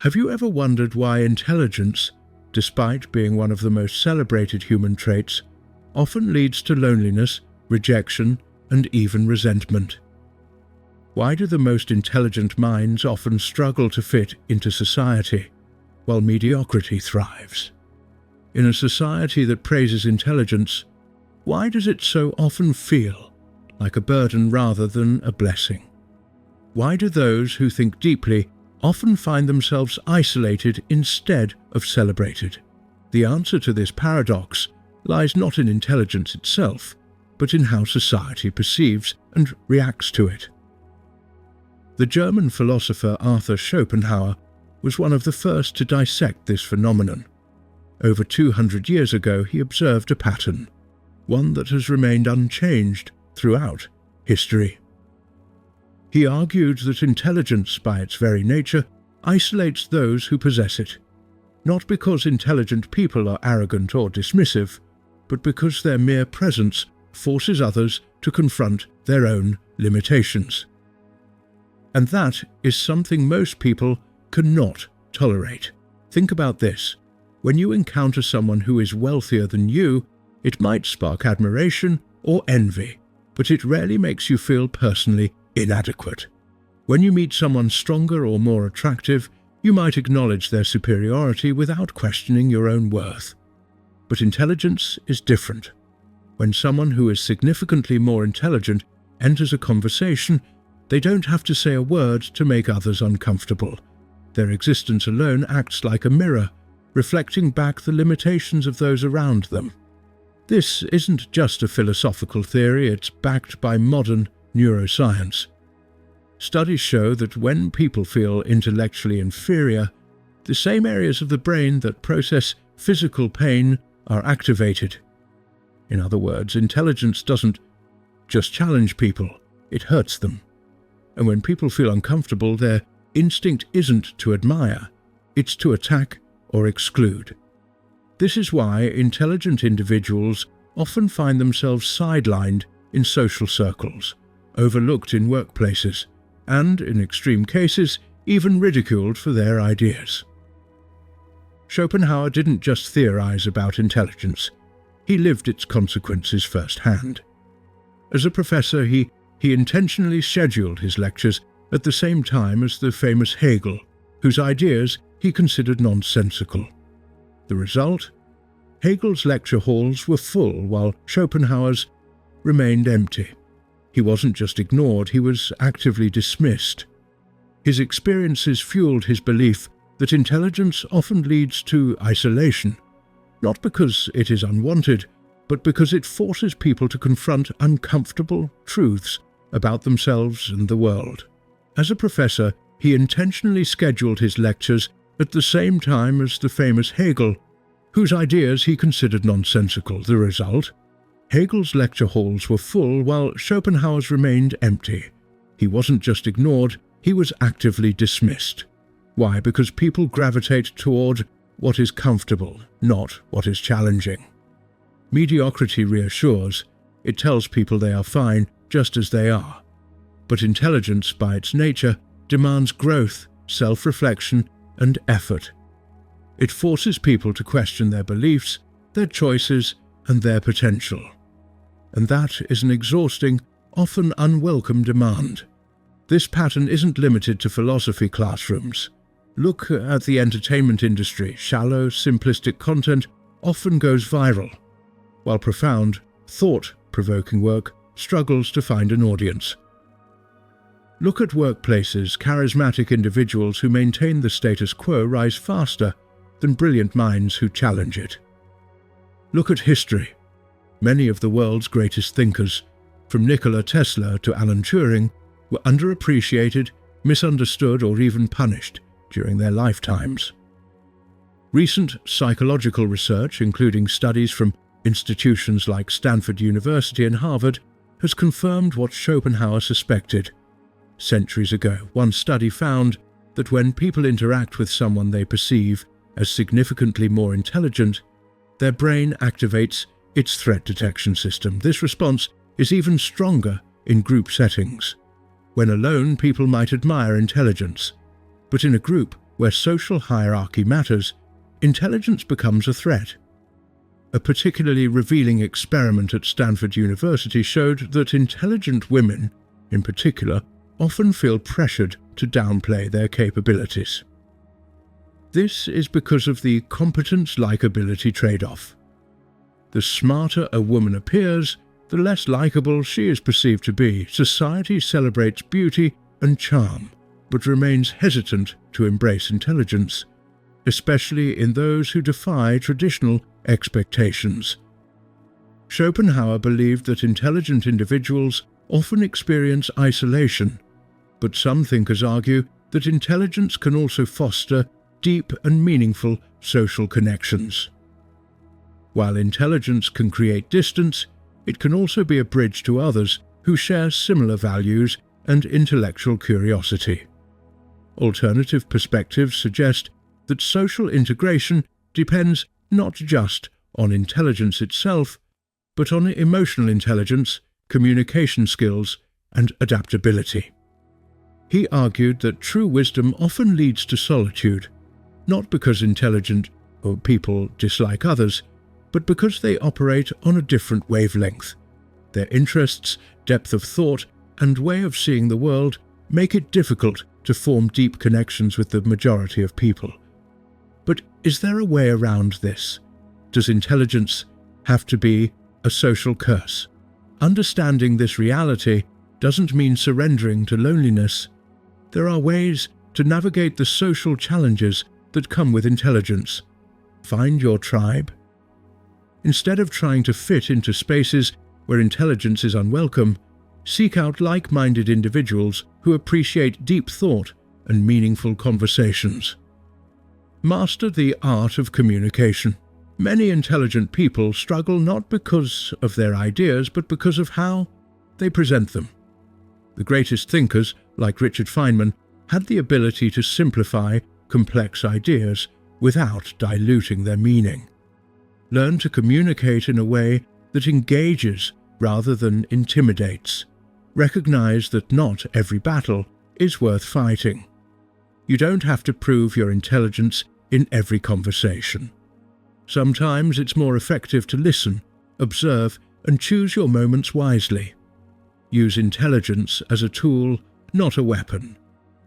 Have you ever wondered why intelligence, despite being one of the most celebrated human traits, often leads to loneliness, rejection, and even resentment? Why do the most intelligent minds often struggle to fit into society, while mediocrity thrives? In a society that praises intelligence, why does it so often feel like a burden rather than a blessing? Why do those who think deeply often find themselves isolated instead of celebrated? The answer to this paradox lies not in intelligence itself, but in how society perceives and reacts to it. The German philosopher Arthur Schopenhauer was one of the first to dissect this phenomenon. Over 200 years ago, he observed a pattern, one that has remained unchanged throughout history. He argued that intelligence, by its very nature, isolates those who possess it, not because intelligent people are arrogant or dismissive, but because their mere presence forces others to confront their own limitations. And that is something most people cannot tolerate. Think about this. When you encounter someone who is wealthier than you, it might spark admiration or envy, but it rarely makes you feel personally inadequate. When you meet someone stronger or more attractive, you might acknowledge their superiority without questioning your own worth. But intelligence is different. When someone who is significantly more intelligent enters a conversation, they don't have to say a word to make others uncomfortable. Their existence alone acts like a mirror, reflecting back the limitations of those around them. This isn't just a philosophical theory, it's backed by modern neuroscience. Studies show that when people feel intellectually inferior, the same areas of the brain that process physical pain are activated. In other words, intelligence doesn't just challenge people, it hurts them. And when people feel uncomfortable, their instinct isn't to admire, it's to attack or exclude. This is why intelligent individuals often find themselves sidelined in social circles, overlooked in workplaces, and, in extreme cases, even ridiculed for their ideas. Schopenhauer didn't just theorize about intelligence, he lived its consequences firsthand. As a professor, he intentionally scheduled his lectures at the same time as the famous Hegel, whose ideas he considered nonsensical. The result? Hegel's lecture halls were full while Schopenhauer's remained empty. He wasn't just ignored, he was actively dismissed. His experiences fueled his belief that intelligence often leads to isolation, not because it is unwanted, but because it forces people to confront uncomfortable truths about themselves and the world. As a professor, he intentionally scheduled his lectures at the same time as the famous Hegel, whose ideas he considered nonsensical. The result? Hegel's lecture halls were full while Schopenhauer's remained empty. He wasn't just ignored, he was actively dismissed. Why? Because people gravitate toward what is comfortable, not what is challenging. Mediocrity reassures. It tells people they are fine just as they are. But intelligence, by its nature, demands growth, self-reflection, and effort. It forces people to question their beliefs, their choices, and their potential. And that is an exhausting, often unwelcome demand. This pattern isn't limited to philosophy classrooms. Look at the entertainment industry. Shallow, simplistic content often goes viral, while profound, thought-provoking work struggles to find an audience. Look at workplaces. Charismatic individuals who maintain the status quo rise faster than brilliant minds who challenge it. Look at history. Many of the world's greatest thinkers, from Nikola Tesla to Alan Turing, were underappreciated, misunderstood, or even punished during their lifetimes. Recent psychological research, including studies from institutions like Stanford University and Harvard, has confirmed what Schopenhauer suspected. Centuries ago, one study found that when people interact with someone they perceive as significantly more intelligent, their brain activates its threat detection system. This response is even stronger in group settings. When alone, people might admire intelligence, but in a group, where social hierarchy matters, intelligence becomes a threat. A particularly revealing experiment at Stanford University showed that intelligent women, in particular, often feel pressured to downplay their capabilities. This is because of the competence-likability trade-off. The smarter a woman appears, the less likable she is perceived to be. Society celebrates beauty and charm, but remains hesitant to embrace intelligence, especially in those who defy traditional expectations. Schopenhauer believed that intelligent individuals often experience isolation, but some thinkers argue that intelligence can also foster deep and meaningful social connections. While intelligence can create distance, it can also be a bridge to others who share similar values and intellectual curiosity. Alternative perspectives suggest that social integration depends not just on intelligence itself, but on emotional intelligence, communication skills, and adaptability. He argued that true wisdom often leads to solitude, not because intelligent people dislike others, but because they operate on a different wavelength. Their interests, depth of thought, and way of seeing the world make it difficult to form deep connections with the majority of people. But is there a way around this? Does intelligence have to be a social curse? Understanding this reality doesn't mean surrendering to loneliness. There are ways to navigate the social challenges that come with intelligence. Find your tribe. Instead of trying to fit into spaces where intelligence is unwelcome, seek out like-minded individuals who appreciate deep thought and meaningful conversations. Master the art of communication. Many intelligent people struggle not because of their ideas, but because of how they present them. The greatest thinkers, like Richard Feynman, had the ability to simplify complex ideas without diluting their meaning. Learn to communicate in a way that engages rather than intimidates. Recognize that not every battle is worth fighting. You don't have to prove your intelligence in every conversation. Sometimes it's more effective to listen, observe, and choose your moments wisely. Use intelligence as a tool, not a weapon.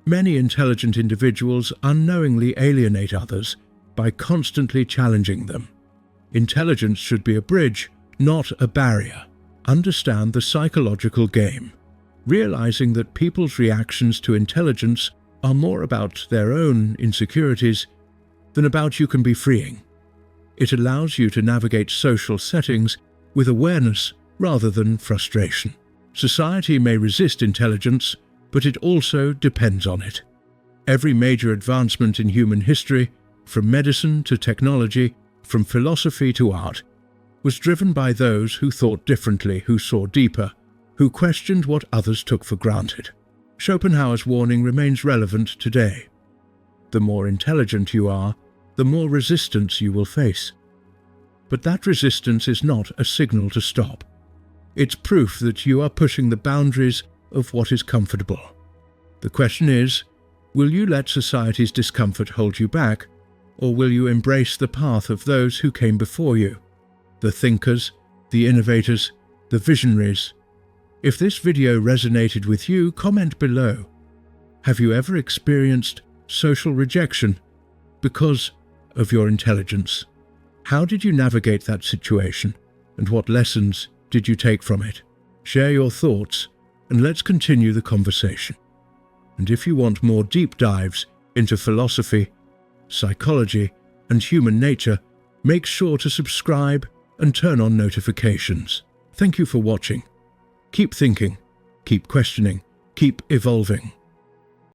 Many intelligent individuals unknowingly alienate others by constantly challenging them. Intelligence should be a bridge, not a barrier. Understand the psychological game, realizing that people's reactions to intelligence are more about their own insecurities than about you can be freeing. It allows you to navigate social settings with awareness rather than frustration. Society may resist intelligence, but it also depends on it. Every major advancement in human history, from medicine to technology, from philosophy to art, was driven by those who thought differently, who saw deeper, who questioned what others took for granted. Schopenhauer's warning remains relevant today. The more intelligent you are, the more resistance you will face. But that resistance is not a signal to stop. It's proof that you are pushing the boundaries of what is comfortable. The question is, will you let society's discomfort hold you back, or will you embrace the path of those who came before you? The thinkers, the innovators, the visionaries. If this video resonated with you, comment below. Have you ever experienced social rejection because of your intelligence? How did you navigate that situation, and what lessons did you take from it? Share your thoughts, and let's continue the conversation. And if you want more deep dives into philosophy, psychology, and human nature, make sure to subscribe and turn on notifications. Thank you for watching. Keep thinking, keep questioning, keep evolving.